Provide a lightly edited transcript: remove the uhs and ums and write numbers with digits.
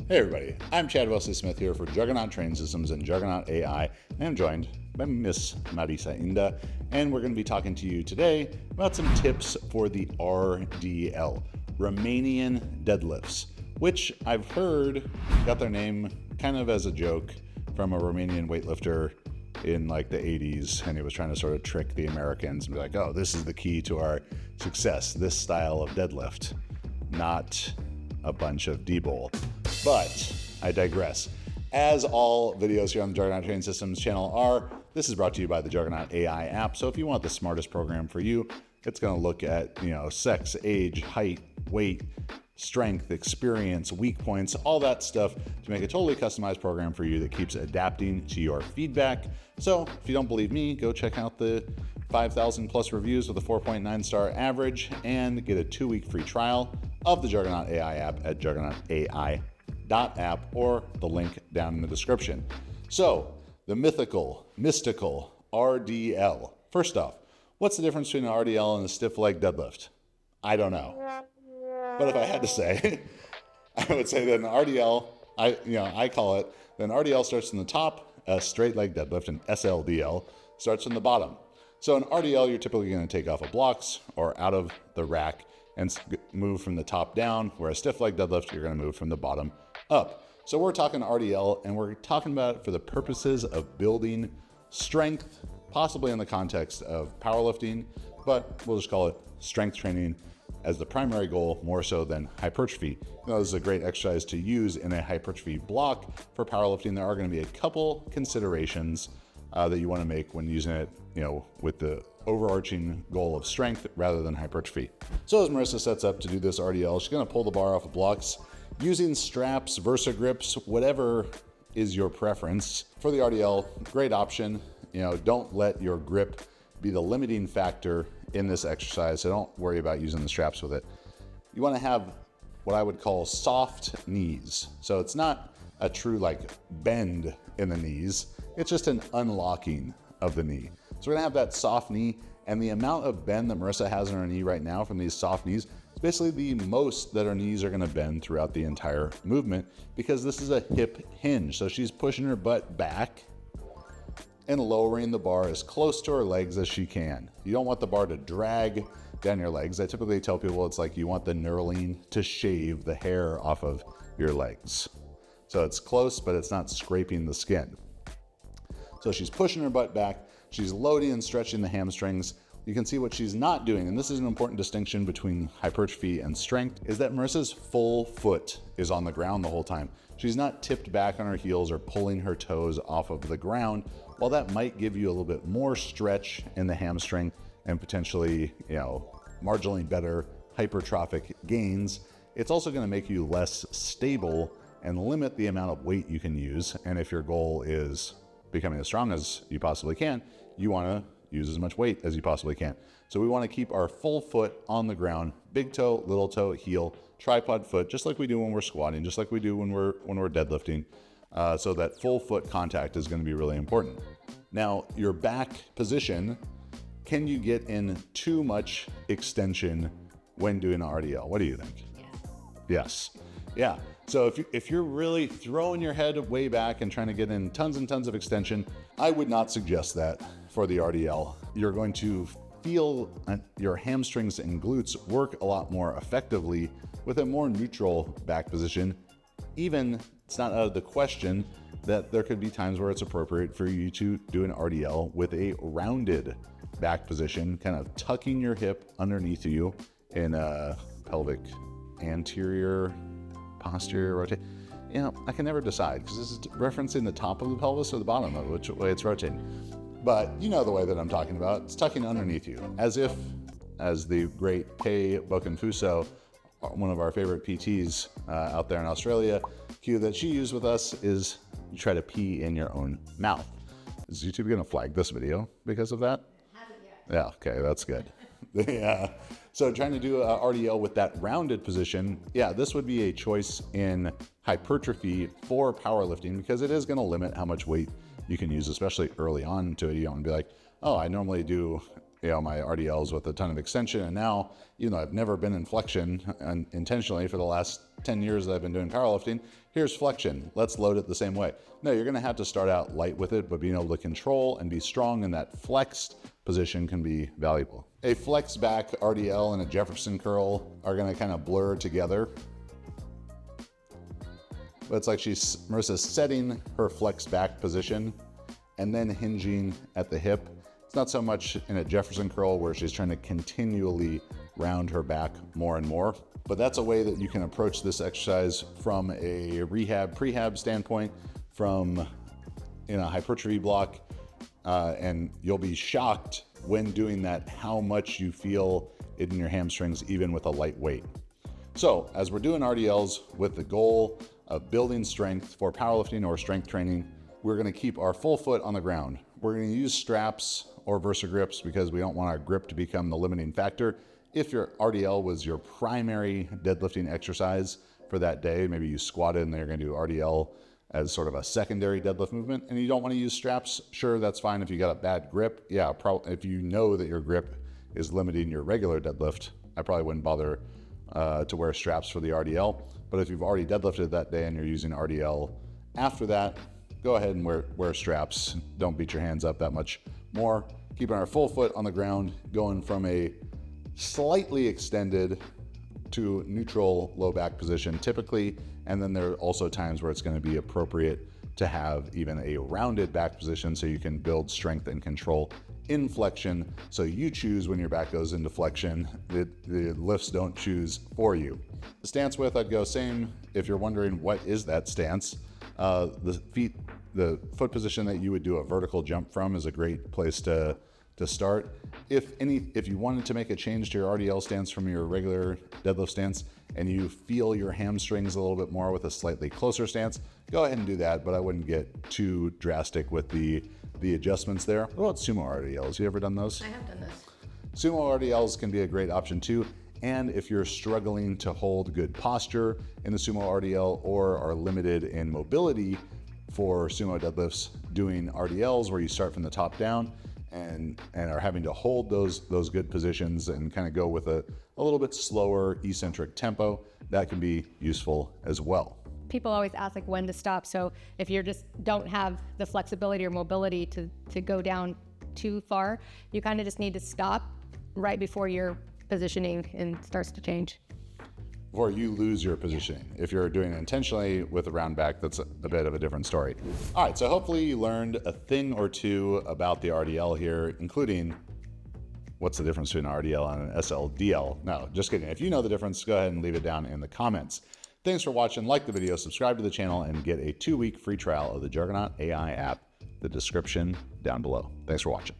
Hey everybody, I'm Chad Wesley Smith here for Juggernaut Training Systems and Juggernaut AI, and I'm joined by Miss Marisa Inda, and we're going to be talking to you today about some tips for the RDL, Romanian deadlifts, which I've heard got their name kind of as a joke from a Romanian weightlifter in like the 80s, and he was trying to sort of trick the Americans and be like, oh, this is the key to our success, this style of deadlift, not a bunch of D-bowl. But I digress. As all videos here on the Juggernaut Training Systems channel are, this is brought to you by the Juggernaut AI app. So if you want the smartest program for you, it's going to look at, sex, age, height, weight, strength, experience, weak points, all that stuff to make a totally customized program for you that keeps adapting to your feedback. So if you don't believe me, go check out the 5,000 plus reviews with a 4.9 star average and get a 2-week free trial of the Juggernaut AI app at juggernautai.app or the link down in the description. So the mystical RDL. First off, what's the difference between an RDL and a stiff leg deadlift? I don't know. But if I had to say, I would say that an RDL, I call it, then RDL starts from the top, a straight leg deadlift, and SLDL starts from the bottom. So an RDL, you're typically going to take off of blocks or out of the rack and move from the top down, where a stiff leg deadlift, you're going to move from the bottom up. So we're talking RDL, and we're talking about it for the purposes of building strength, possibly in the context of powerlifting, but we'll just call it strength training as the primary goal, more so than hypertrophy. This is a great exercise to use in a hypertrophy block for powerlifting. There are going to be a couple considerations that you want to make when using it, with the overarching goal of strength rather than hypertrophy. So as Marisa sets up to do this RDL, she's going to pull the bar off of blocks using straps, Versa grips, whatever is your preference. For the RDL, great option. Don't let your grip be the limiting factor in this exercise, so don't worry about using the straps with it. You want to have what I would call soft knees. So it's not a true bend in the knees, it's just an unlocking of the knee. So we're gonna have that soft knee, and the amount of bend that Marisa has in her knee right now from these soft knees is basically the most that her knees are gonna bend throughout the entire movement, because this is a hip hinge. So she's pushing her butt back and lowering the bar as close to her legs as she can. You don't want the bar to drag down your legs. I typically tell people it's like you want the knurling to shave the hair off of your legs. So it's close, but it's not scraping the skin. So she's pushing her butt back, she's loading and stretching the hamstrings. You can see what she's not doing, and this is an important distinction between hypertrophy and strength, is that Marisa's full foot is on the ground the whole time. She's not tipped back on her heels or pulling her toes off of the ground. While that might give you a little bit more stretch in the hamstring and potentially, marginally better hypertrophic gains, it's also going to make you less stable and limit the amount of weight you can use. And if your goal is becoming as strong as you possibly can, you want to use as much weight as you possibly can. So we want to keep our full foot on the ground, big toe, little toe, heel, tripod foot, just like we do when we're squatting, just like we do when we're deadlifting. So that full foot contact is going to be really important. Now, your back position, can you get in too much extension when doing an RDL? What do you think? Yes. Yeah. So if you're really throwing your head way back and trying to get in tons and tons of extension, I would not suggest that for the RDL. You're going to feel your hamstrings and glutes work a lot more effectively with a more neutral back position. Even it's not out of the question that there could be times where it's appropriate for you to do an RDL with a rounded back position, kind of tucking your hip underneath you in a pelvic anterior posterior rotate. I can never decide because this is referencing the top of the pelvis or the bottom of which way it's rotating. But you know the way that I'm talking about. It's tucking underneath you, as the great Kay Bokenfuso, one of our favorite PTs out there in Australia, cue that she used with us is you try to pee in your own mouth. Is YouTube going to flag this video because of that? Hasn't yet. Yeah, okay, that's good. Yeah. So trying to do a RDL with that rounded position, this would be a choice in hypertrophy for powerlifting because it is going to limit how much weight you can use, especially early on to it. You don't want to be like, oh, I normally do my RDLs with a ton of extension. And now, even though I've never been in flexion intentionally for the last 10 years that I've been doing powerlifting, here's flexion. Let's load it the same way. No, you're going to have to start out light with it, but being able to control and be strong in that flexed position can be valuable. A flex back RDL and a Jefferson curl are going to kind of blur together. But it's like Marisa's setting her flex back position and then hinging at the hip. It's not so much in a Jefferson curl where she's trying to continually round her back more and more, but that's a way that you can approach this exercise from a rehab, prehab standpoint, from a hypertrophy block, and you'll be shocked when doing that how much you feel it in your hamstrings, even with a light weight. So as we're doing RDLs with the goal of building strength for powerlifting or strength training, we're going to keep our full foot on the ground. We're going to use straps or Versa grips because we don't want our grip to become the limiting factor. If your RDL was your primary deadlifting exercise for that day, maybe you squatted and they're going to do RDL as sort of a secondary deadlift movement, and you don't want to use straps, sure, that's fine. If you got a bad grip, yeah, if you know that your grip is limiting your regular deadlift, I probably wouldn't bother to wear straps for the RDL. But if you've already deadlifted that day and you're using RDL after that, go ahead and wear straps. Don't beat your hands up that much more. Keeping our full foot on the ground, going from a slightly extended to neutral low back position typically, and then there are also times where it's going to be appropriate to have even a rounded back position so you can build strength and control in flexion. So you choose when your back goes into flexion. The lifts don't choose for you. The stance width, I'd go same. If you're wondering what is that stance, the foot position that you would do a vertical jump from is a great place to start. If you wanted to make a change to your RDL stance from your regular deadlift stance and you feel your hamstrings a little bit more with a slightly closer stance, go ahead and do that, but I wouldn't get too drastic with the adjustments there. What about sumo RDLs? You ever done those? I have done this. Sumo RDLs can be a great option too. And if you're struggling to hold good posture in the sumo RDL or are limited in mobility for sumo deadlifts, doing RDLs where you start from the top down and are having to hold those good positions and kind of go with a little bit slower eccentric tempo, that can be useful as well. People always ask like when to stop. So if you just don't have the flexibility or mobility to go down too far, you kind of just need to stop right before your positioning and starts to change. Before you lose your positioning. If you're doing it intentionally with a round back, that's a bit of a different story. All right, so hopefully you learned a thing or two about the RDL here, including what's the difference between an RDL and an SLDL. No, just kidding. If you know the difference, go ahead and leave it down in the comments. Thanks for watching. Like the video, subscribe to the channel, and get a 2-week free trial of the Juggernaut AI app. The description down below. Thanks for watching.